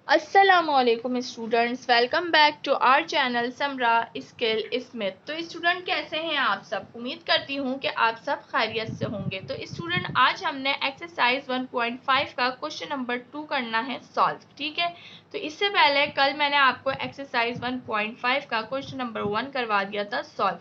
अस्सलामुअलैकुम students, welcome back to our channel Samra skill Smith. तो student कैसे हैं आप सब? उम्मीद करती हूँ कि आप सब खैरियत से होंगे। तो स्टूडेंट आज हमने एक्सरसाइज 1.5 का क्वेश्चन नंबर 2 करना है सॉल्व। ठीक है, तो इससे पहले कल मैंने आपको एक्सरसाइज 1.5 का क्वेश्चन नंबर 1 करवा दिया था सॉल्व।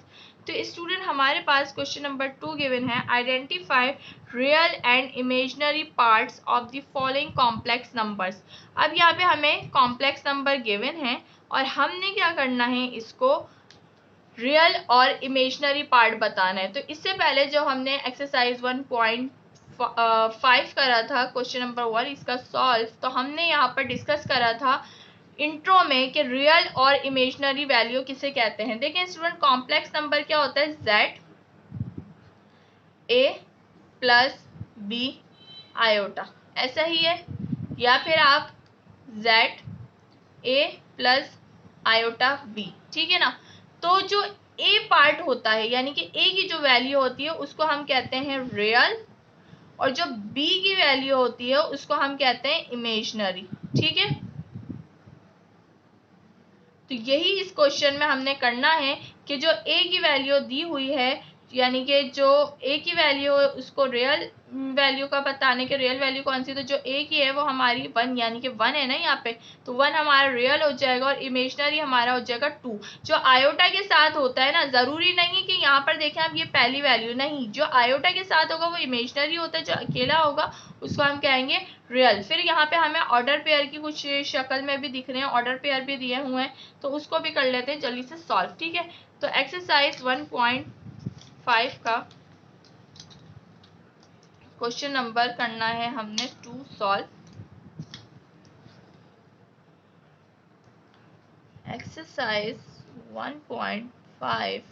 तो स्टूडेंट हमारे पास क्वेश्चन नंबर 2 गिवन है, identify real and imaginary parts of the following complex numbers. अब यहाँ पे हमें कॉम्प्लेक्स नंबर गिवन है और हमने क्या करना है, इसको रियल और इमेजिनरी पार्ट बताना है। तो इससे पहले जो हमने एक्सरसाइज 1.5 करा था क्वेश्चन नंबर 1 इसका सॉल्व, तो हमने यहाँ पर डिस्कस करा था इंट्रो में कि रियल और इमेजिनरी वैल्यू किसे कहते हैं। देखिए स्टूडेंट, कॉम्प्लेक्स नंबर क्या होता है, Z A plus B iota, ऐसा ही है, या फिर आप Z A plus iota B. ठीक है ना। तो जो ए पार्ट होता है यानी कि ए की जो वैल्यू होती है उसको हम कहते हैं रियल, और जो बी की वैल्यू होती है उसको हम कहते हैं इमेजिनरी। ठीक है, तो यही इस क्वेश्चन में हमने करना है कि जो ए की वैल्यू दी हुई है यानी कि जो ए की वैल्यू है उसको रियल वैल्यू का बताने के, रियल वैल्यू कौन सी, तो जो ए की है वो हमारी 1 यानी कि 1 है ना यहाँ पे, तो 1 हमारा रियल हो जाएगा और इमेजिनरी हमारा हो जाएगा 2। जो आयोटा के साथ होता है ना, जरूरी नहीं कि यहाँ पर देखें आप ये पहली वैल्यू नहीं, जो आयोटा के साथ होगा वो इमेजिनरी होता है, जो अकेला होगा उसको हम कहेंगे रियल। फिर यहाँ पे हमें ऑर्डर पेयर की कुछ शक्ल में भी दिख रहे हैं, ऑर्डर पेयर भी दिए हुए हैं, तो उसको भी कर लेते हैं जल्दी से सॉल्व। ठीक है, तो एक्सरसाइज 1.5 का क्वेश्चन नंबर करना है हमने 2 सॉल्व। एक्सरसाइज 1.5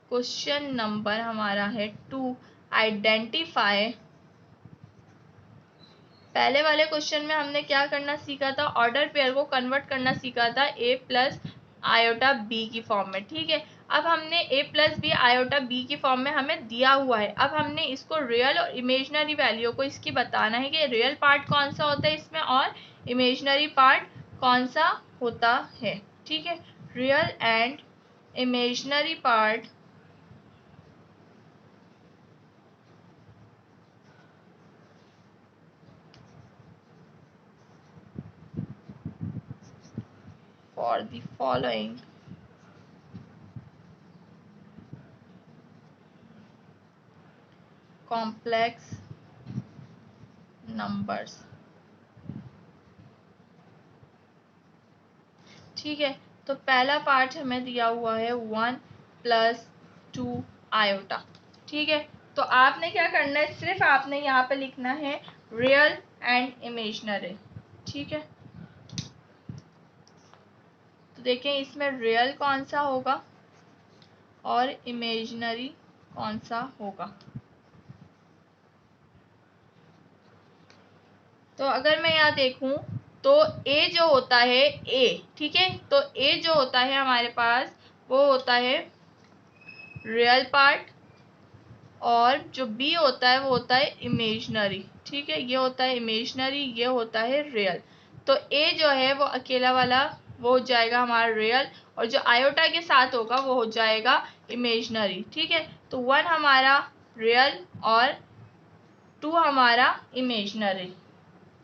क्वेश्चन नंबर हमारा है 2, आइडेंटिफाई। पहले वाले क्वेश्चन में हमने क्या करना सीखा था, ऑर्डर पेयर को कन्वर्ट करना सीखा था ए प्लस आयोटा बी की फॉर्म में। ठीक है, अब हमने ए प्लस बी आयोटा बी की फॉर्म में हमें दिया हुआ है, अब हमने इसको रियल और इमेजिनरी वैल्यू को इसकी बताना है कि रियल पार्ट कौन सा होता है इसमें और इमेजिनरी पार्ट कौन सा होता है। ठीक है, real and imaginary part for the following complex numbers. ठीक है, तो पहला पार्ट हमें दिया हुआ है 1 प्लस 2 आयोटा। ठीक है, तो आपने क्या करना है, सिर्फ आपने यहाँ पे लिखना है रियल एंड इमेजिनरी। ठीक है, तो देखें इसमें रियल कौन सा होगा और इमेजिनरी कौन सा होगा। तो अगर मैं यहाँ देखूं तो ए जो होता है ए, ठीक है, तो ए जो होता है हमारे पास वो होता है रियल पार्ट, और जो बी होता है वो होता है इमेजिनरी। ठीक है, ये होता है इमेजिनरी, ये होता है रियल। तो ए जो है वो अकेला वाला वो हो जाएगा हमारा रियल, और जो आयोटा के साथ होगा वो हो जाएगा इमेजिनरी। ठीक है, तो 1 हमारा रियल और 2 हमारा इमेजिनरी।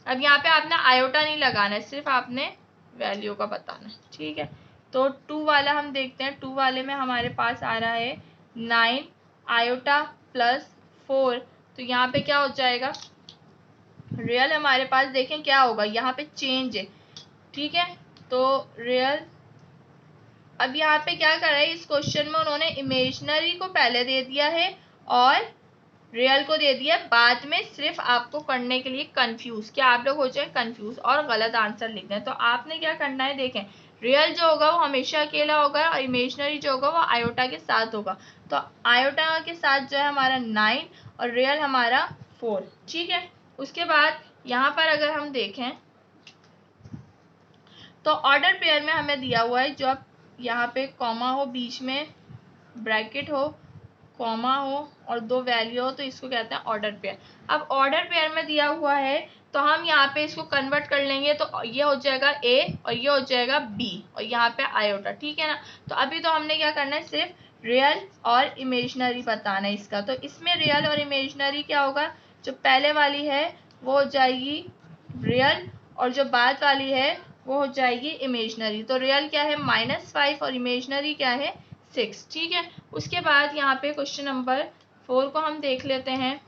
अब यहाँ पे आपने आयोटा नहीं लगाना है, सिर्फ आपने वैल्यू का बताना है। ठीक है, तो 2 वाला हम देखते हैं, 2 वाले में हमारे पास आ रहा है 9 आयोटा प्लस 4, तो यहाँ पे क्या हो जाएगा, रियल हमारे पास देखें क्या होगा, यहाँ पे चेंज है। ठीक है, तो रियल, अब यहाँ पे क्या कर रहा है, इस क्वेश्चन में उन्होंने इमेजिनरी को पहले दे दिया है और रियल को दे दिया बाद में, सिर्फ आपको करने के लिए कंफ्यूज, क्या आप लोग हो जाए कंफ्यूज और गलत आंसर लिख दें। तो आपने क्या करना है, देखें रियल जो होगा वो हमेशा अकेला होगा और इमेजिनरी जो होगा वो आयोटा के साथ होगा। तो आयोटा के साथ जो है हमारा 9 और रियल हमारा 4। ठीक है, उसके बाद यहाँ पर अगर हम देखें तो ऑर्डर पेयर में हमें दिया हुआ है, जो आप यहाँ पे कॉमा हो, बीच में ब्रैकेट हो, कॉमा हो और 2 वैल्यू हो, तो इसको कहते हैं ऑर्डर पेयर। अब ऑर्डर पेयर में दिया हुआ है तो हम यहाँ पे इसको कन्वर्ट कर लेंगे, तो ये हो जाएगा a और ये हो जाएगा b और यहाँ पे आयोटा, ठीक है ना। तो अभी तो हमने क्या करना है, सिर्फ रियल और इमेजिनरी बताना है इसका। तो इसमें रियल और इमेजिनरी क्या होगा, जो पहले वाली है वो हो जाएगी रियल और जो बाद वाली है वो हो जाएगी इमेजिनरी। तो रियल क्या है -5 और इमेजिनरी क्या है 6, ठीक है। उसके बाद यहाँ पे क्वेश्चन नंबर 4 को हम देख लेते हैं।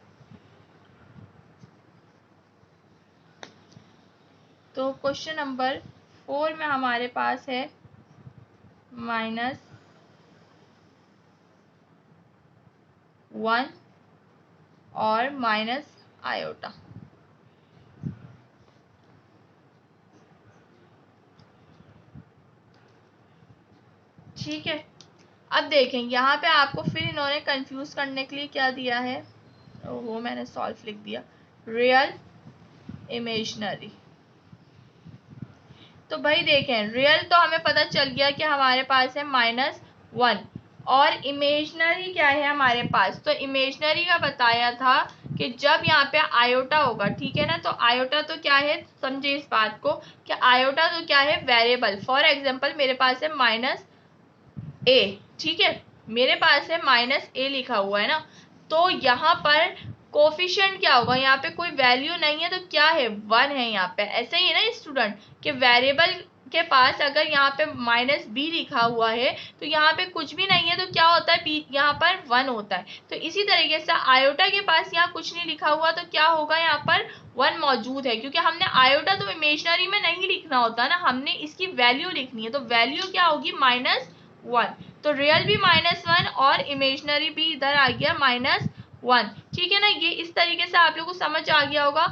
तो क्वेश्चन नंबर 4 में हमारे पास है -1 और माइनस आयोटा। ठीक है, अब देखें यहाँ पे आपको फिर इन्होंने कंफ्यूज करने के लिए क्या दिया है, वो मैंने सॉल्व लिख दिया, रियल इमेजिनरी। तो भाई देखें, रियल तो हमें पता चल गया कि हमारे पास है -1 और इमेजिनरी क्या है हमारे पास। तो इमेजिनरी का बताया था कि जब यहाँ पे आयोटा होगा, ठीक है ना। तो आयोटा तो क्या है, समझे इस बात को कि आयोटा तो क्या है वेरिएबल। फॉर एग्जांपल मेरे पास है -a, ठीक है, मेरे पास है -a लिखा हुआ है ना। तो यहाँ पर कोफिशिएंट क्या होगा, यहाँ पे कोई वैल्यू नहीं है तो क्या है 1 है यहाँ पे। ऐसे ही है ना स्टूडेंट कि वेरिएबल के पास अगर यहाँ पे -b लिखा हुआ है तो यहाँ पे कुछ भी नहीं है तो क्या होता है, b यहाँ पर 1 होता है। तो इसी तरीके से आयोटा के पास यहाँ कुछ नहीं लिखा हुआ तो क्या होगा, यहाँ पर 1 मौजूद है, क्योंकि हमने आयोटा तो इमेजिनरी में नहीं लिखना होता ना, हमने इसकी वैल्यू लिखनी है। तो वैल्यू क्या होगी -1। तो रियल भी -1 और इमेजिनरी भी इधर आ गया -1, ठीक है ना। ये इस तरीके से आप लोगों को समझ आ गया होगा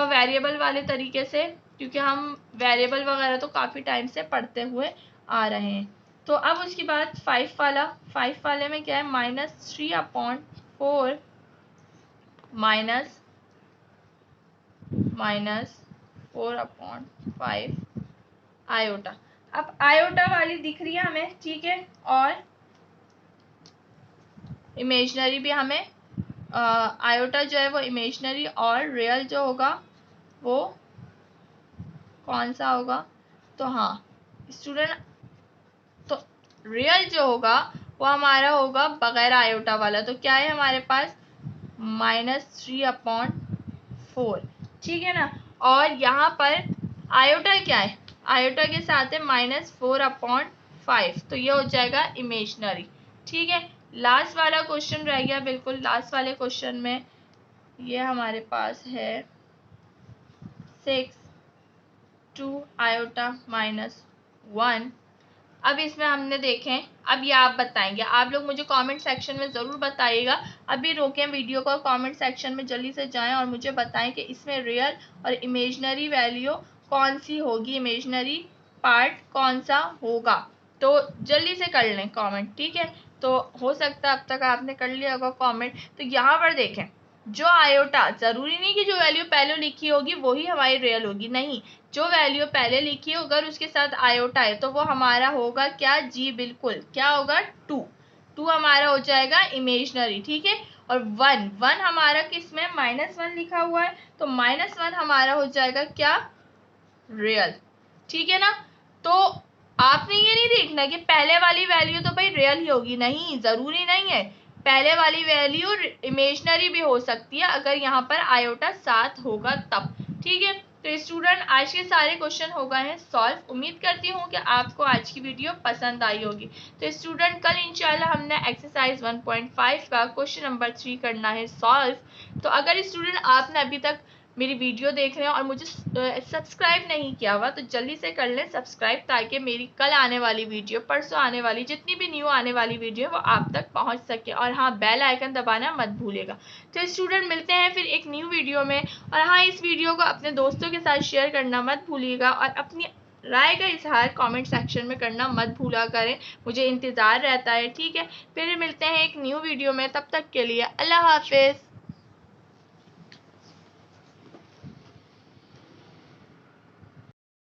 वेरिएबल वाले तरीके से, क्योंकि हम वेरिएबल वगैरह तो काफ़ी टाइम से पढ़ते हुए आ रहे हैं। तो अब उसके बाद 5 वाले में क्या है, -3/4 -4/5 आयोटा। अब आयोटा वाली दिख रही है हमें, ठीक है, और इमेजिनरी भी हमें आयोटा जो है वो इमेजिनरी और रियल जो होगा वो कौन सा होगा। तो हाँ स्टूडेंट, तो रियल जो होगा वो हमारा होगा बगैर आयोटा वाला। तो क्या है हमारे पास -3/4, ठीक है ना। और यहाँ पर आयोटा क्या है, आयोटा के साथ है -4/5, तो ये हो जाएगा इमेजिनरी, ठीक है। लास्ट वाला क्वेश्चन रह गया, बिल्कुल लास्ट वाले क्वेश्चन में ये हमारे पास है 6/2 आयोटा -1। अब इसमें हमने देखें, अब ये आप बताएंगे, आप लोग मुझे कमेंट सेक्शन में ज़रूर बताइएगा। अभी रोकें वीडियो को, कमेंट सेक्शन में जल्दी से जाएं और मुझे बताएं कि इसमें रियल और इमेजिनरी वैल्यू कौन सी होगी, इमेजिनरी पार्ट कौन सा होगा। तो जल्दी से कर लें कमेंट, ठीक है। तो हो सकता है अब तक आपने कर लिया होगा कमेंट। तो यहाँ पर देखें, जो आयोटा, ज़रूरी नहीं कि जो वैल्यू पहले लिखी होगी वही हमारी रियल होगी, नहीं, जो वैल्यू पहले लिखी हो अगर उसके साथ आयोटा है तो वो हमारा होगा क्या, जी बिल्कुल, क्या होगा 2 हमारा हो जाएगा इमेजिनरी, ठीक है। और 1 हमारा किसमें, -1 लिखा हुआ है, तो -1 हमारा हो जाएगा क्या, रियल, ठीक है ना। तो आपने ये नहीं देखना कि पहले वाली वैल्यू तो भाई रियल ही होगी, नहीं, ज़रूरी नहीं है। पहले वाली वैल्यू इमेजिनरी भी हो सकती है अगर यहाँ पर आयोटा साथ होगा तब, ठीक है। तो स्टूडेंट आज के सारे क्वेश्चन हो गए हैं सॉल्व। उम्मीद करती हूँ कि आपको आज की वीडियो पसंद आई होगी। तो स्टूडेंट कल इंशाल्लाह हमने एक्सरसाइज 1.5 का क्वेश्चन नंबर 3 करना है सॉल्व। तो अगर स्टूडेंट आपने अभी तक मेरी वीडियो देख रहे हैं और मुझे सब्सक्राइब नहीं किया हुआ तो जल्दी से कर लें सब्सक्राइब, ताकि मेरी कल आने वाली वीडियो, परसों आने वाली, जितनी भी न्यू आने वाली वीडियो वो आप तक पहुंच सके। और हाँ, बेल आइकन दबाना मत भूलिएगा। तो स्टूडेंट मिलते हैं फिर एक न्यू वीडियो में। और हाँ, इस वीडियो को अपने दोस्तों के साथ शेयर करना मत भूलिएगा और अपनी राय का इजहार कमेंट सेक्शन में करना मत भूला करें, मुझे इंतज़ार रहता है, ठीक है। फिर मिलते हैं एक न्यू वीडियो में, तब तक के लिए अल्लाह हाफिज़।